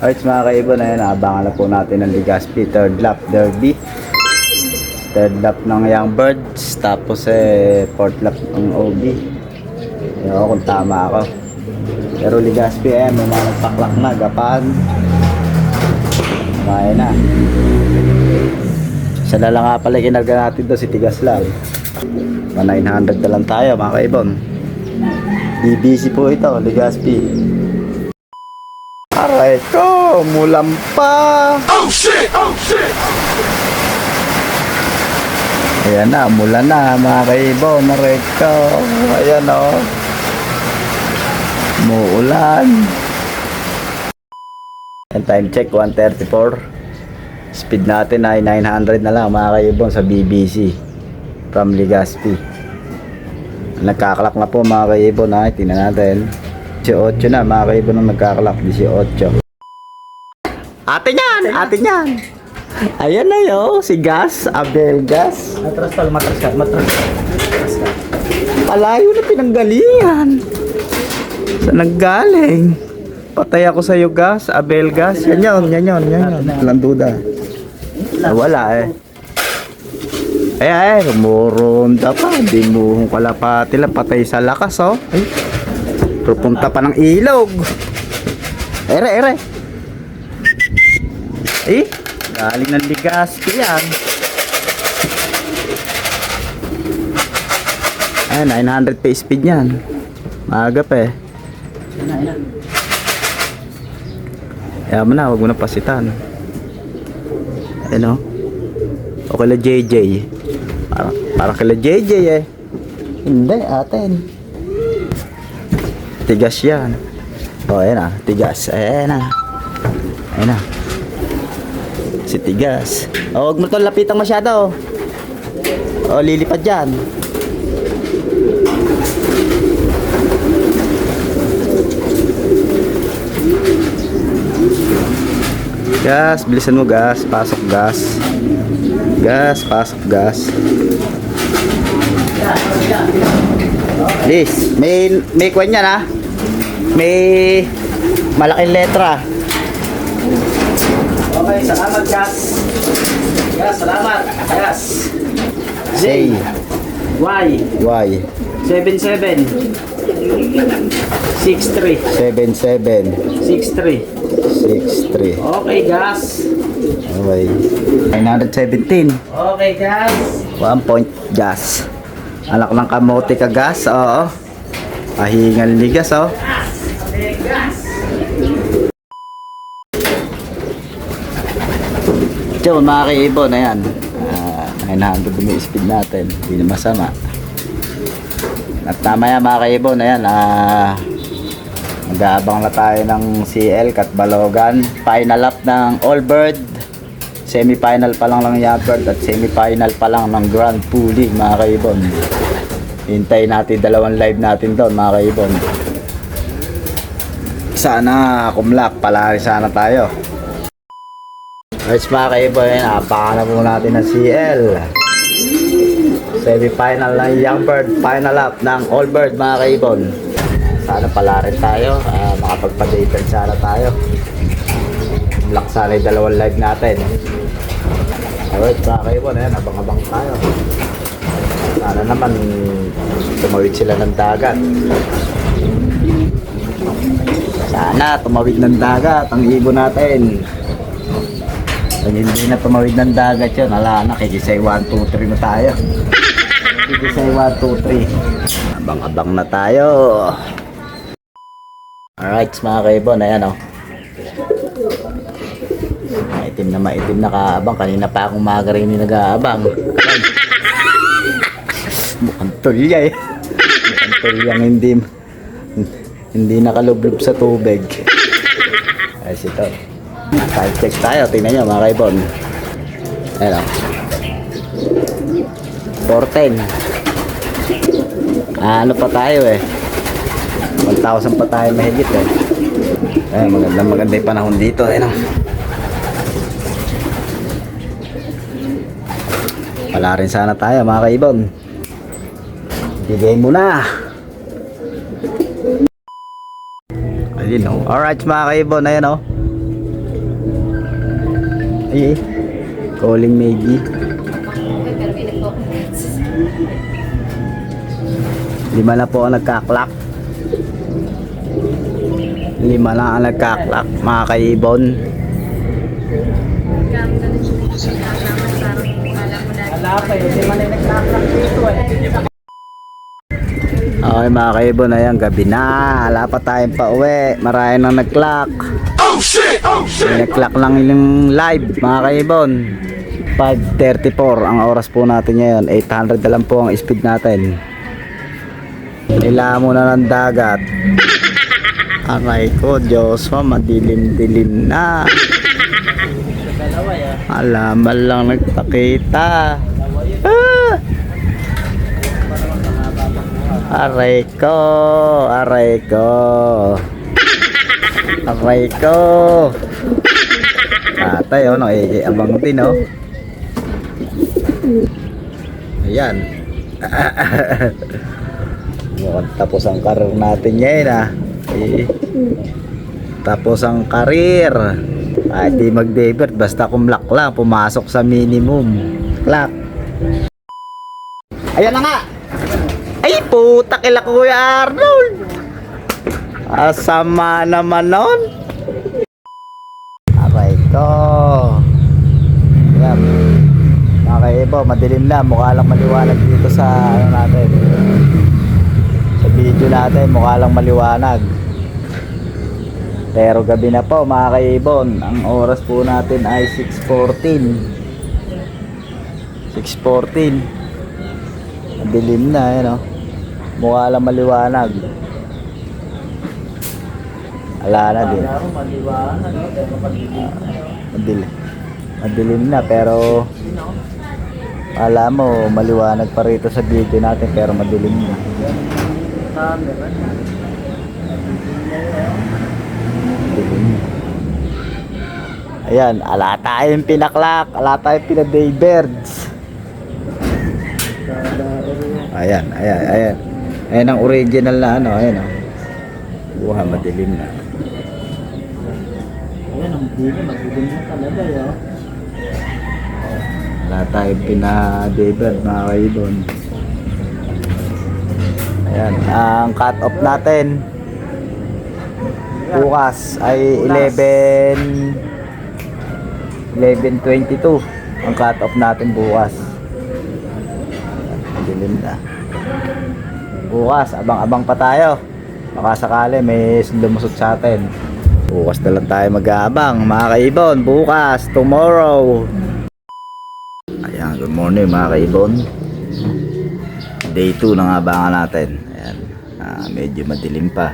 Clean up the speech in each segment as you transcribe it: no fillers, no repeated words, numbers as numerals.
Alright mga kaibon, ayan, abangan na po natin ng Legazpi third lap derby. Third lap ng Young Birds, tapos fourth lap ng OB. Ewan kung tama ako. Pero Legazpi may mga nagpaklak na, gapan. Kaya na. Isa na lang nga pala kinarga natin to, si Tigas lang. 900 na lang tayo mga kaibon. BBC po ito, Legazpi. Aray ko, mulam pa. Oh shit, oh shit. Ayan na, mula na mga kaibon, aray ko. Ayan o. Muulan. And time check, 1:34. Speed natin ay 900 na lang mga kaibon sa BBC from Legazpi. Nagkakalak na po mga kaibon, ha. Tingnan natin. 18 na mga kaibon ang nagkakalak. 18. Atin yan! Atin yan! Ayan na yo, si Gas, Abel Gas. Matras ka, matras ka, matras ka. Malayo na pinanggalingan. Saan naggaling? Patay ako sa'yo, Gas, Abel Gas. Yan yun. Walang duda. Wala Muronda pa. Di mo kalapati lang, patay sa lakas, oh. Ay, pupunta pa ng ilog. Ere. Eh, galing ng Legazpi yan. Ayan, 900 pa speed yan. Maaga pa Kaya mo na, huwag mo na pasitan. Ano? O kala JJ. Para kala JJ Hindi, atin. Tigas yan. O, ayan na, tigas. Ayan na. Si Tigas. O, huwag mo ito lapitang masyado. O, lilipad dyan. Gas, bilisan mo, Gas. Pasok, Gas. Gas, pasok, Gas. Please, may kwan yan, ha. May malaking letra. Okay, salamat, Gas. Gas, salamat. Gas. Say. Y. 77. 63. 63. Okay, Gas. Okay. 917. Okay, Gas. 1 point, Gas. Anak ng kamote ka, Gas. Oo. Pahingal ni Gas, oh. Okay, Gas. So mga kaibon, ayan, 900 yung speed natin, hindi na masama. At mamaya mga kaibon, ayan, mag-aabang na tayo ng CL Katbalogan, final lap ng Allbird, semi-final pa lang ng Young at semi-final pa lang ng Grand Pooling mga kaibon. Hintayin natin dalawang live natin doon mga kaibon. Sana kumlak, palari sana tayo. Alright mga kaibon, abangan na po natin ng CL semi-final ng Young Bird, final lap ng Allbird mga kaibon. Sana pala rin tayo, makapagpa-daytime sana tayo. Lock sana yung dalawang live natin. Alright mga kaibon, abang-abang tayo. Sana naman tumawid sila ng dagat. Sana tumawid ng dagat ang ibon natin. Pag hindi na tumawid ng dagat yun, ala na, kikisay 1, 2, 3 na tayo. Kikisay 1, 2, 3. Abang-abang na tayo. Alright mga kaibon, ayan o. Maitim na kaabang. Kanina pa akong maga rin yung nag-aabang. Mukhang tulya Mukhang tulyang hindi nakalublob sa tubig. Ayos ito. Time check tayo, tingnan nyo mga kaibon. Ayan o, 410. Ano pa tayo 1,000 pa tayo mahigit maganda yung panahon dito. Ayan o, wala rin sana tayo mga kaibon. Bigay mo na. Ayun o. Alright mga kaibon, ayan o. Ay, calling Maggie. Lima na po ang nagkaklak. Lima na ang nagkaklak, mga kaibon. Wala pa yun. Di man ay nagkaklak dito eh. Okay mga kaibon, ayan, gabi na. Wala pa tayong pauwi. Marami nang nag-clock. May nag-clock lang yung live mga kaibon. 5:34 ang oras po natin ngayon. 800 na lang po ang speed natin. Nila muna ng dagat. Aray ko, Joshua, madilim-dilim na. Alaman lang nagpakita. Ah! Aray ko, aray ko. Aray ko. Tatay, oh, abang din, oh. Ayan. Mukhang tapos ang karir natin ngayon, ah. Eh, tapos ang karir. Ay, di mag-debut, basta kumlak lang, pumasok sa minimum. Klak. Ayan na nga. Ay, puta kila Kuya Arnold. Asama naman nun. Aray ko. Yan. Mga kaibo, madilim na. Mukha lang maliwanag dito sa ano natin. Sa video natin, mukha lang maliwanag. Pero gabi na po mga kaibon. Ang oras po natin ay 6:14. 6:14. Madilim na, yan, oh. Mukha lang maliwanag. Ala na din. Madilim na pero alam mo maliwanag pa rito sa video natin pero madilim na. Madilim. Ayan, ala tayong pinaklak, ala tayong pina-daybirds. Ayan, ayan, ayan. Ayan ang original na ano, ayan, oh. Buha, madilim na. Ayan, ang dilim. Madilim na talaga, yun. Wala tayong pina-daybird, mga kaibon. Ayan, ang cut off natin bukas ay 11:22 ang cut off natin bukas. Madilim na. Bukas, abang-abang pa tayo. Baka sakali may lumusot sa atin. Bukas na lang tayo mag-aabang, mga kaibon. Bukas, tomorrow. Ayan, good morning mga kaibon. Day 2 na nga abangan natin. Ayan, medyo madilim pa.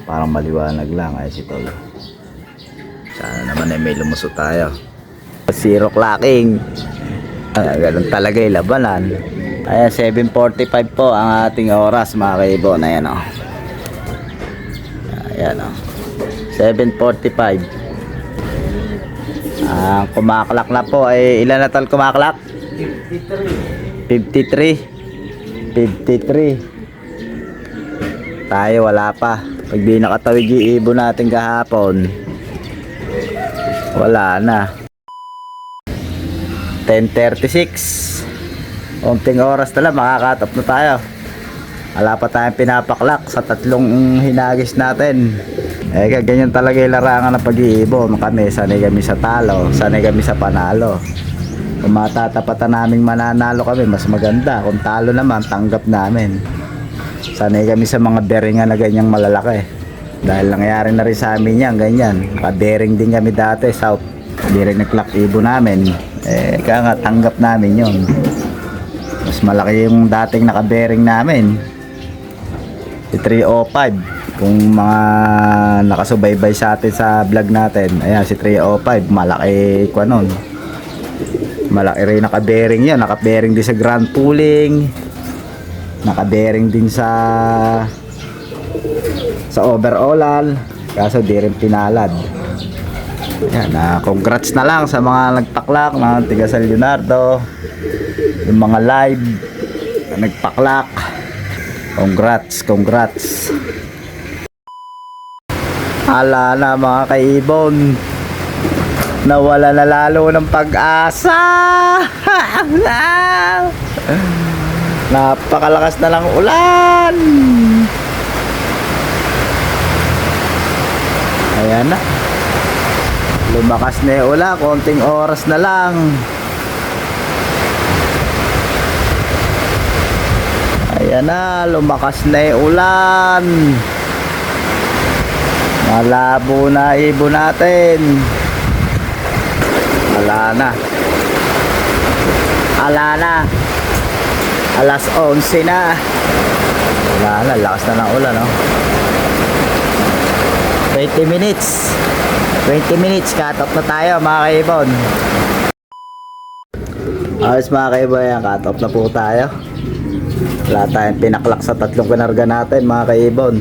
Parang maliwanag lang. Ay si Tol. Sana naman ay may lumusot tayo. Zero clocking. Ganun talaga yung labanan. Ayan, 7:45 po ang ating oras mga kaibon. Ayan, o. Ayan, o. 7:45. Ang kumaklak na po ay ilan na Tol kumaklak? 53. 53. Tayo wala pa. Pag di nakatawid yung ibon natin kahapon, wala na. 10:36. Unting oras na lang, makakatap na tayo. Wala pa tayong pinapaklak sa tatlong hinagis natin. Ganyan talaga yung larangan ng pag-iibon. Kami, sanay kami sa talo, sanay kami sa panalo. Kung matatapatan naming mananalo kami, mas maganda. Kung talo naman, tanggap namin. Sanay kami sa mga beringan na ganyang malalaki. Dahil nangyari na rin sa amin yan, ganyan. Naka-bering din kami dati, south. Hindi rin nag-clock ibon namin. Kaya nga, tanggap namin yun. Mas malaki yung dating naka-bearing namin. Si 305. Kung mga nakasubaybay sa atin sa vlog natin, ayan si 305, malaki ko nun. Malaki rin naka-bearing yan. Naka-bearing din sa grand pooling. Naka-bearing din sa overallan. Kaso di rin pinalad. Ayan, congrats na lang sa mga nagpaklak, mga tiga San Leonardo, yung mga live na nagpaklak. Congrats. Hala na mga kaibon. Nawala na lalo ng pag-asa. Napakalakas na lang ulan. Ayan na. Lumakas na yung ulan. Konting oras na lang. Ayan na. Lumakas na yung ulan. Malabo na ibon natin. Wala na. Wala na. Alas 11 na. Wala na. Lakas na ng ulan, no? 20 minutes. 20 minutes. Cut off na tayo, mga kaibon. Ayos, mga kaibon. Yan, cut off na po tayo. Wala tayong pinaklak sa tatlong kanarga natin, mga kaibon.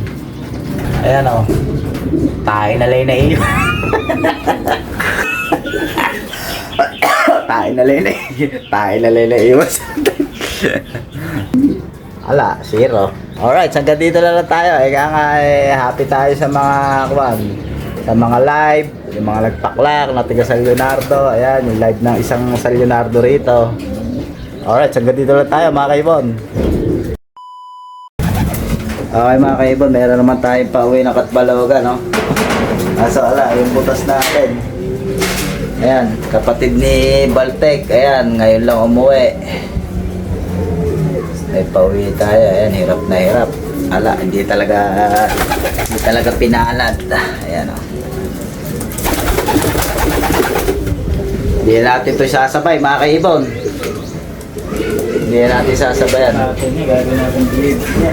Ayan, o. Tayo na lang na iyo. Tayo na lang na iwas. Ala, zero. Alright, hanggang dito na lang tayo. Ika nga, happy tayo sa mga kwan, sa mga live, yung mga nagpaklak na tiga San Leonardo. Ayan, yung live ng isang San Leonardo rito. Alright, hanggang dito lang tayo, mga kaibon. Okay, mga kaibon, meron naman tayong pauwi ng Katbalogan, no? So, ala, yung butas natin. Ayan, kapatid ni Baltek. Ayan, ngayon lang umuwi. Ay, pauwi tayo. Ayan, hirap na hirap. Ala, hindi talaga pinalad. Ayan, o. Hindi natin ito sasabay, mga kaibon. Hindi natin sasabayan. Gagawin natin blade niya.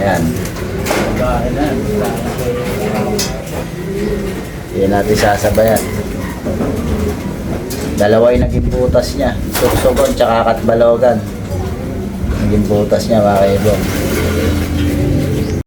Ayan. Bahay na. Hindi natin sasabayan. Dalawa yung naging butas niya. Sursogon tsaka Katbalogan. Naging butas niya, mga kaibon.